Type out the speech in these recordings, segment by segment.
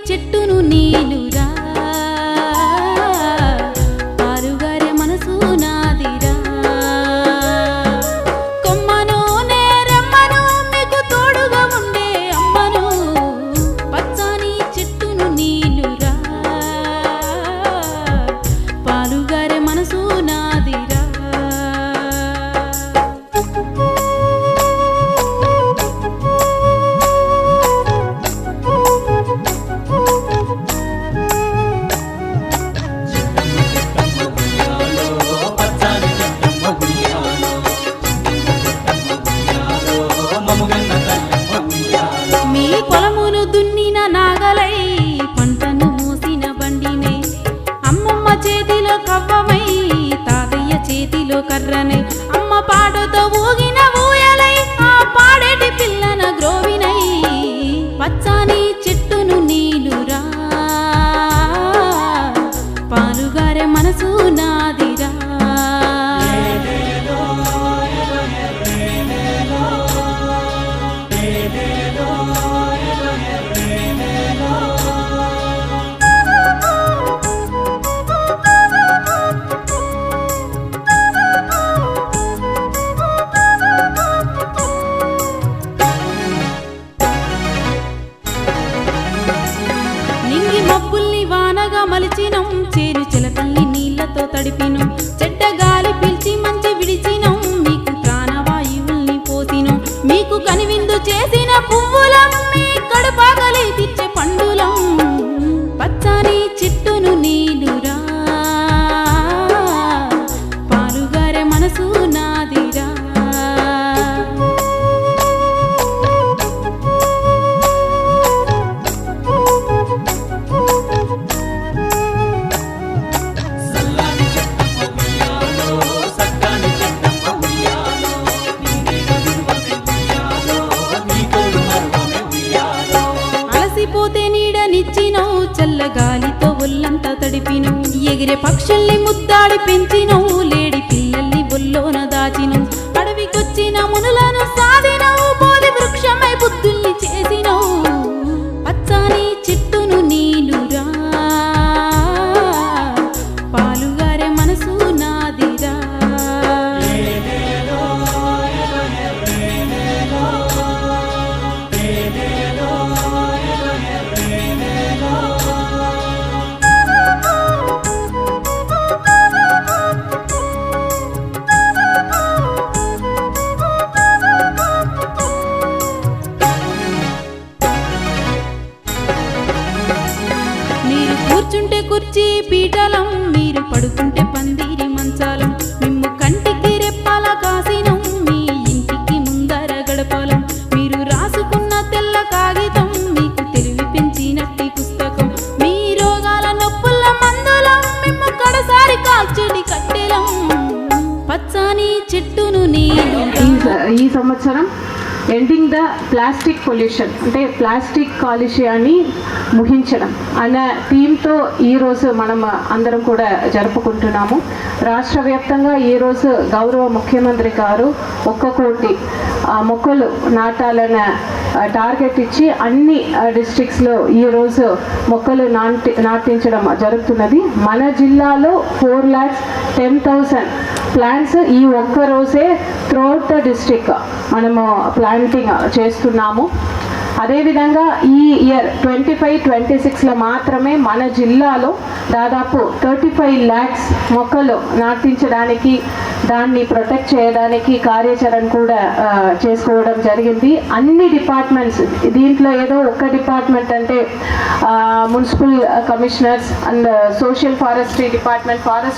చెట్టును నీలురా పాలుగారే మనసు నాదిరా కొమ్మను నేరమ్మను మీకు తోడుగా ఉండే అమ్మను పచ్చని చెట్టును నీలురా పాలుగారే మనసు నాదిరా మీ పొలమును దున్నిన నాగలై పంటను మోసిన బండినై అమ్మమ్మ చేతిలో కవ్వమై తాతయ్య చేతిలో కర్రనై అమ్మ పాటతో ఊగిన ఊయలై ఆ పాడేటి పిల్లన గ్రోవినై పచ్చని చెట్టును నీలురా పాలుగారే మనసు నాదిరా నింగి మబ్బుల్ని వానగా మలిచినం చేను చిలకల్ని నీళ్లతో తడిపినం చెడ్డ గాలి పీల్చి మంచి విడిచినం మీకు ప్రాణవాయువుల్ని పోసినం మీకు కనివిందు చేసిన పువ్వులం మీ కడుపాగలి తెచ్చే పండులం పచ్చని చెట్టును నీలురా పాలుగారే మనసు నాదిరా అలసిపోతే నీడనిచ్చినవు చల్లగాలితో ఒళ్ళంతా తడిపినవు ఎగిరే పక్షుల్ని ముద్దాడి పెంచినవు లేడి పిల్లల్ని ఒల్లోన దాచినవు అడవికొచ్చిన మునులను సాధినవు బోధి వృక్షమై బుద్ధుల్ని చేసినవు పచ్చని చెట్టును నీలురా పాలుగారే మనసు నాదిరా మీరు కూర్చుంటే కుర్చీ పీఠలం మీరు పడుకుంటే పందిరి మంచాలం మిమ్ము కంటికి రెప్పాల కాసినం మీ ఇంటికి ముందర గడపాలం మీరు రాసుకున్న తెల్ల కాగితం మీకు తెలివి పెంచినట్టి పుస్తకం మీ రోగాల నొప్పుల మందులం మిమ్ము కడసారి కాల్చెడి కట్టెలం పచ్చని చెట్టును ఈ సంవత్సరం ఎండింగ్ ద ప్లాస్టిక్ పొల్యూషన్ అంటే ప్లాస్టిక్ కాలుష్యాన్ని ముగించడం అనే థీమ్తో ఈరోజు మనం అందరం కూడా జరుపుకుంటున్నాము. రాష్ట్ర వ్యాప్తంగా ఈరోజు గౌరవ ముఖ్యమంత్రి గారు 1 కోటి మొక్కలు నాటాలన్న టార్గెట్ ఇచ్చి అన్ని డిస్ట్రిక్ట్స్లో ఈరోజు మొక్కలు నాటించడం జరుగుతున్నది. మన జిల్లాలో 4,10,000 ప్లాంట్స్ ఈ ఒక్క రోజే త్రూఅవుట్ ద డిస్ట్రిక్ట్ మనము ప్లాంటింగ్ చేస్తున్నాము. అదేవిధంగా ఈ ఇయర్ 25-26లో మాత్రమే మన జిల్లాలో దాదాపు 35 lakhs మొక్కలు నాటించడానికి దాన్ని ప్రొటెక్ట్ చేయడానికి కార్యాచరణ కూడా చేసుకోవడం జరిగింది. అన్ని డిపార్ట్మెంట్స్ దీంట్లో ఏదో ఒక డిపార్ట్మెంట్ అంటే municipal commissioners and social forest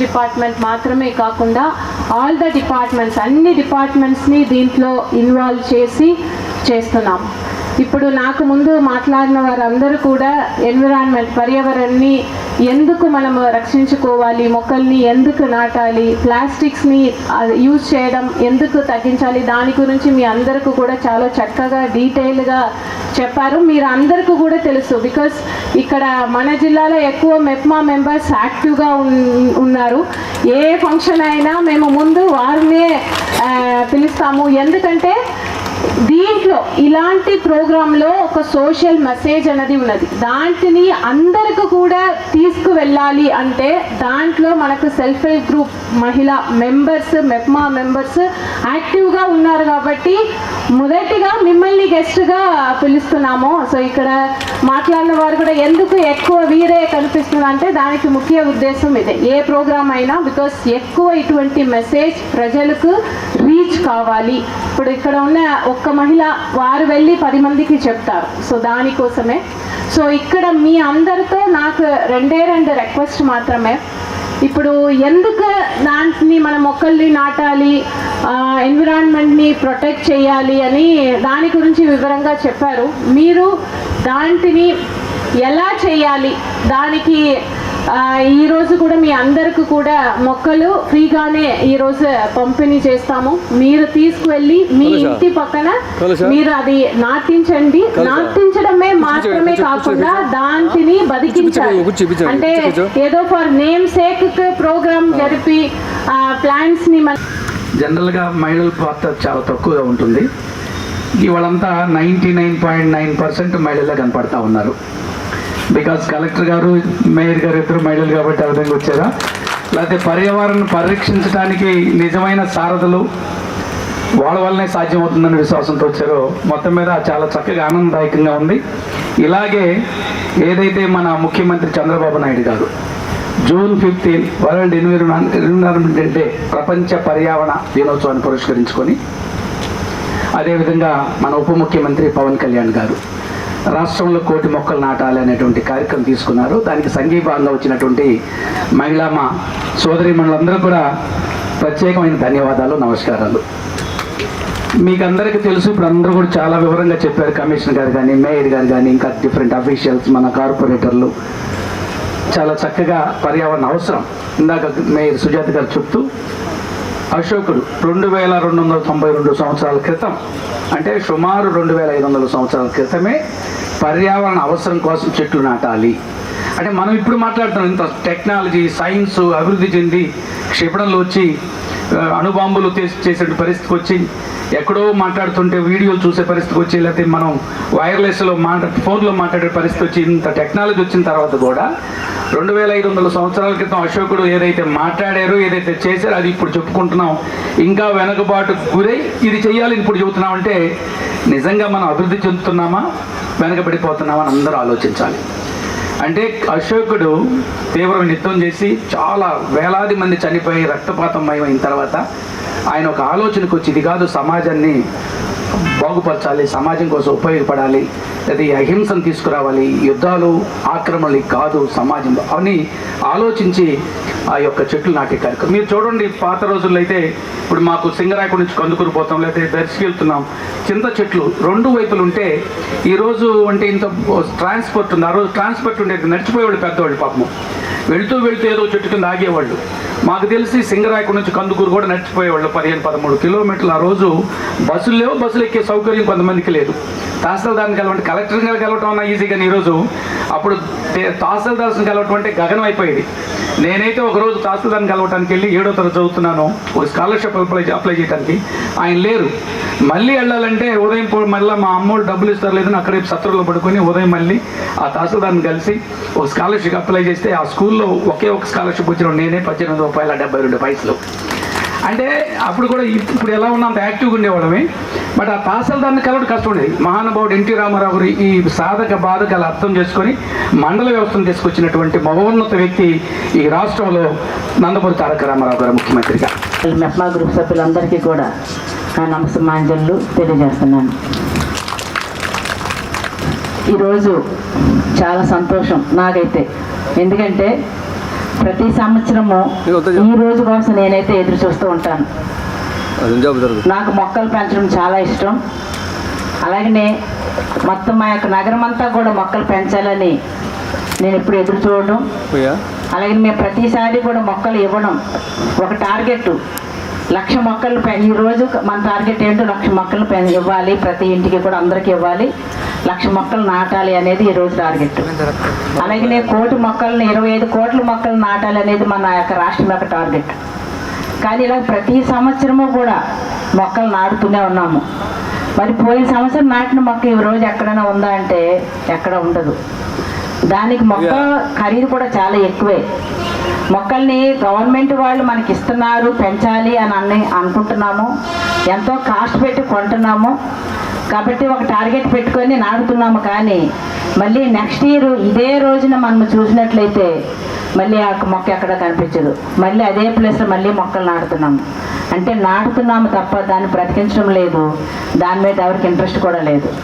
department మాత్రమే కాకుండా ఆల్ ద డిపార్ట్మెంట్స్ అన్ని డిపార్ట్మెంట్స్ని దీంట్లో ఇన్వాల్వ్ చేసి చేస్తున్నాం. ఇప్పుడు నాకు ముందు మాట్లాడిన వారందరూ కూడా ఎన్విరాన్మెంట్ పర్యావరణాన్ని ఎందుకు మనం రక్షించుకోవాలి, మొక్కల్ని ఎందుకు నాటాలి, ప్లాస్టిక్స్ని యూజ్ చేయడం ఎందుకు తగ్గించాలి, దాని గురించి మీ అందరికీ కూడా చాలా చక్కగా డీటెయిల్గా చెప్పారు. మీరు అందరికీ కూడా తెలుసు, బికాస్ ఇక్కడ మన జిల్లాలో ఎక్కువ మెప్మా మెంబర్స్ యాక్టివ్గా ఉన్నారు. ఏ ఫంక్షన్ అయినా మేము ముందు వారినే పిలుస్తాము. ఎందుకంటే దీంట్లో ఇలాంటి ప్రోగ్రాంలో ఒక సోషల్ మెసేజ్ అనేది ఉన్నది. దాంట్ని అందరికి కూడా తీసుకువెళ్ళాలి అంటే దాంట్లో మనకు సెల్ఫ్ హెల్ప్ గ్రూప్ మహిళా మెంబర్స్, మెప్మా మెంబర్స్ యాక్టివ్గా ఉన్నారు కాబట్టి మొదటిగా మిమ్మల్ని గెస్ట్గా పిలుస్తున్నాము. సో ఇక్కడ మాట్లాడిన వారు కూడా ఎందుకు ఎక్కువ వీరే కనిపిస్తుంది అంటే దానికి ముఖ్య ఉద్దేశం ఇదే. ఏ ప్రోగ్రామ్ అయినా బికాస్ ఎక్కువ ఇటువంటి మెసేజ్ ప్రజలకు రీచ్ కావాలి. ఇప్పుడు ఇక్కడ ఉన్న ఒక్క మహిళ వారు వెళ్ళి 10 మందికి చెప్తారు. సో దానికోసమే. సో ఇక్కడ మీ అందరితో నాకు 2 రిక్వెస్ట్ మాత్రమే. ఇప్పుడు ఎందుకు దాన్ని మన మొక్కల్ని నాటాలి, ఎన్విరాన్మెంట్ని ప్రొటెక్ట్ చేయాలి అని దాని గురించి వివరంగా చెప్పారు. మీరు దాంటిని ఎలా చేయాలి, దానికి ఈరోజు కూడా మీ అందరికి కూడా మొక్కలు ఫ్రీగానే ఈరోజు పంపిణీ చేస్తాము. మీరు తీసుకువెళ్ళి మీ ఇంటి పక్కన మీరు అది నాటించండి. నాటించడమే మాత్రమే కాకుండా దాంటిని బతికించాలి. అంటే ఏదో ఫర్ నేమ్ సేక్ ప్రోగ్రామ్ జరిపి ప్లాంట్స్ ని జనరల్గా మహిళల పాత్ర చాలా తక్కువగా ఉంటుంది. ఇవాళంతా 99.9% మహిళలే కనపడతా ఉన్నారు. బికాస్ కలెక్టర్ గారు, మేయర్ గారు ఇద్దరు మహిళలు కాబట్టి ఆ విధంగా వచ్చారా, లేకపోతే పర్యావరణం పరిరక్షించడానికి నిజమైన సారథులు వాళ్ళ వల్లనే సాధ్యమవుతుందన్న విశ్వాసంతో వచ్చారో మొత్తం మీద చాలా చక్కగా ఆనందదాయకంగా ఉంది. ఇలాగే ఏదైతే మన ముఖ్యమంత్రి చంద్రబాబు నాయుడు గారు జూన్ 15 వరల్డ్ ఎన్విరాన్మెంట్ డే ప్రపంచ పర్యావరణ దినోత్సవాన్ని పురస్కరించుకొని, అదేవిధంగా మన ఉప ముఖ్యమంత్రి పవన్ కళ్యాణ్ గారు రాష్ట్రంలో 1 కోటి మొక్కలు నాటాలి అనేటువంటి కార్యక్రమం తీసుకున్నారు. దానికి సంఘీభాగంగా వచ్చినటువంటి మహిళా మా సోదరీమణులందరూ కూడా ప్రత్యేకమైన ధన్యవాదాలు, నమస్కారాలు. మీకు అందరికీ తెలుసు, ఇప్పుడు అందరూ కూడా చాలా వివరంగా చెప్పారు. కమిషనర్ గారు కానీ, మేయర్ గారు కానీ, ఇంకా డిఫరెంట్ అఫీషియల్స్, మన కార్పొరేటర్లు చాలా చక్కగా పర్యావరణ అవసరం. ఇందాక మేయర్ సుజాత గారు చెప్తూ అశోకుడు 2292 సంవత్సరాల క్రితం, అంటే సుమారు 2500 సంవత్సరాల క్రితమే పర్యావరణ అవసరం కోసం చెట్లు నాటాలి అంటే మనం ఇప్పుడు మాట్లాడుతున్నాం. ఇంత టెక్నాలజీ, సైన్స్ అభివృద్ధి చెంది క్షిపణులు వచ్చి అణుబాంబులు చేసే పరిస్థితికి వచ్చి, ఎక్కడో మాట్లాడుతుంటే వీడియోలు చూసే పరిస్థితికి వచ్చి, లేకపోతే మనం వైర్లెస్లో ఫోన్లో మాట్లాడే పరిస్థితి వచ్చి, ఇంత టెక్నాలజీ వచ్చిన తర్వాత కూడా 2500 సంవత్సరాల క్రితం అశోకుడు ఏదైతే మాట్లాడారో, ఏదైతే చేశారో అది ఇప్పుడు చెప్పుకుంటున్నాం. ఇంకా వెనకబాటు గురై ఇది చెయ్యాలి ఇప్పుడు చెబుతున్నాం అంటే నిజంగా మనం అభివృద్ధి చెందుతున్నామా, వెనకబడిపోతున్నామా అని అందరూ ఆలోచించాలి. అంటే అశోకుడు తీవ్రమైన యుద్ధం చేసి చాలా వేలాది మంది చనిపోయి రక్తపాతమయమైన తర్వాత ఆయన ఒక ఆలోచనకు వచ్చి, ఇది కాదు సమాజాన్ని బాగుపరచాలి, సమాజం కోసం ఉపయోగపడాలి, లేదా అహింసను తీసుకురావాలి, యుద్ధాలు ఆక్రమణలు కాదు సమాజం అని ఆలోచించి ఆ యొక్క చెట్లు నాటే కార్యక్రమం. మీరు చూడండి, పాత రోజుల్లో అయితే ఇప్పుడు మాకు సింగరాయకుడి నుంచి కందుకూరు పోతాం, లేకపోతే దర్శకి వెళ్తున్నాం, చింత చెట్లు 2 వైపులు ఉంటే ఈరోజు అంటే ఇంత ట్రాన్స్పోర్ట్ ఉంది. ఆ రోజు ట్రాన్స్పోర్ట్ ఉండేది, నడిచిపోయేవాళ్ళు పెద్దవాళ్ళు పాపము, వెళుతూ ఏదో చెట్టు కింద ఆగేవాళ్ళు. మాకు తెలిసి సింగరాయకుడి నుంచి కందుకూరు కూడా నడిచిపోయేవాళ్ళు 15-13 కిలోమీటర్లు. ఆ రోజు బస్సులు లేవు, బస్సులు ఎక్కే సౌకర్యం కొంతమందికి లేదు. తహసీల్దార్ని కలవంటే, కలెక్టర్ గారు కలవటం అన్నా ఈజీగా. ఈరోజు అప్పుడు తహసీల్దార్ని కలవటం అంటే గగనం అయిపోయేది. నేనైతే ఒకరోజు తహసీల్దార్ని కలవటానికి వెళ్ళి 7వ తరగతి చదువుతున్నాను, ఒక స్కాలర్షిప్ అప్లై చేయడానికి. ఆయన లేరు. మళ్ళీ వెళ్ళాలంటే ఉదయం మళ్ళీ మా అమ్మోళ్ళు డబ్బులు ఇస్తారు లేదని అక్కడే సత్రంలో పడుకొని ఉదయం మళ్ళీ ఆ తహసీల్దార్ని కలిసి ఒక స్కాలర్షిప్ అప్లై చేస్తే ఆ స్కూల్లో ఒకే ఒక స్కాలర్షిప్ వచ్చిన నేనే ₹18.72. అంటే అప్పుడు కూడా ఇప్పుడు ఎలా ఉన్నా అంత యాక్టివ్గా ఉండేవాళ్ళమే. బట్ ఆ తహసీల్దార్ని కలవడం కష్టం ఉండేది. మహానుభావుడు ఎన్టీ రామారావు గారు ఈ సాధక బాధకాలు అర్థం చేసుకొని మండల వ్యవస్థను తీసుకొచ్చినటువంటి మహోన్నత వ్యక్తి ఈ రాష్ట్రంలో నందమూరి తారక రామారావు గారు ముఖ్యమంత్రిగా. మెప్మా గ్రూప్ సభ్యులందరికీ కూడా నా నమస్కారాంజలు తెలియజేస్తున్నాను. ఈరోజు చాలా సంతోషం నాకైతే, ఎందుకంటే ప్రతి సంవత్సరము ఈ రోజు కోసం నేనైతే ఎదురు చూస్తూ ఉంటాను. నాకు మొక్కలు పెంచడం చాలా ఇష్టం. అలాగనే మొత్తం మా యొక్క నగరం అంతా కూడా మొక్కలు పెంచాలని నేను ఎప్పుడు ఎదురు చూడడం, అలాగే మేము ప్రతిసారి కూడా మొక్కలు ఇవ్వడం. ఒక టార్గెట్ 1,00,000 మొక్కలు ఈరోజు మన టార్గెట్ ఏంటో 1,00,000 మొక్కలు ఇవ్వాలి, ప్రతి ఇంటికి కూడా అందరికీ ఇవ్వాలి, 1,00,000 మొక్కలు నాటాలి అనేది ఈరోజు టార్గెట్. అలాగే 1 కోటి మొక్కలను 25 కోట్ల మొక్కలు నాటాలి అనేది మన యొక్క రాష్ట్రం యొక్క టార్గెట్. కానీ ఇలా ప్రతి సంవత్సరము కూడా మొక్కలు నాటుతూనే ఉన్నాము. మరి పోయిన సంవత్సరం నాటిన మొక్క ఈ రోజు ఎక్కడైనా ఉందా అంటే ఎక్కడ ఉండదు. దానికి మొక్క ఖరీదు కూడా చాలా ఎక్కువే. మొక్కల్ని గవర్నమెంట్ వాళ్ళు మనకి ఇస్తున్నారు, పెంచాలి అని అనుకుంటున్నాము, ఎంతో కాస్ట్ పెట్టి కొంటున్నాము కాబట్టి ఒక టార్గెట్ పెట్టుకొని నాటుతున్నాము. కానీ మళ్ళీ నెక్స్ట్ ఇయర్ ఇదే రోజున మనం చూసినట్లయితే మళ్ళీ ఆ మొక్క ఎక్కడ కనిపించదు. మళ్ళీ అదే ప్లేస్లో మళ్ళీ మొక్కలు నాటుతున్నాము. అంటే నాటుతున్నాము తప్ప దాన్ని బ్రతికించడం లేదు, దాని మీద ఎవరికి ఇంట్రెస్ట్ కూడా లేదు.